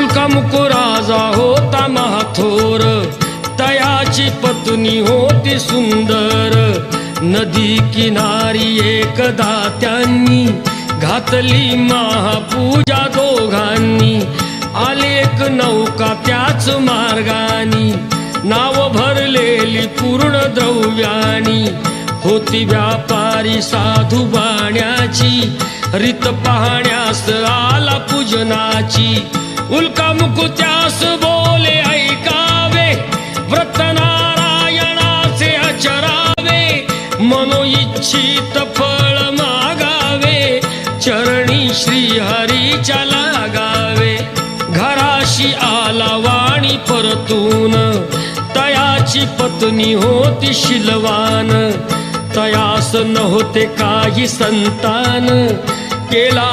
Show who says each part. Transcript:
Speaker 1: उल्कामुको राजा होता महाथोर, तयाची पत्नी होती सुंदर. नदी किनारी एकदा त्यांनी घातली महापूजा दोघांनी. आले एक नौका त्याच मार्गानी, नाव भरलेली पूर्ण द्रव्यानी. होती व्यापारी साधू बाण्याची, रीत पाहण्यास आला पूजनाची. उल्कामुको त्यास बोले ऐकावे, व्रत नारायणाचे आचरावे. मनोइच्छित फळ मागावे, चरणी श्री हरीच्या लागावे. घराशी आला वाणी परतून, तयाची पत्नी होती शीलवान. तयास नव्हते काही संतान, केला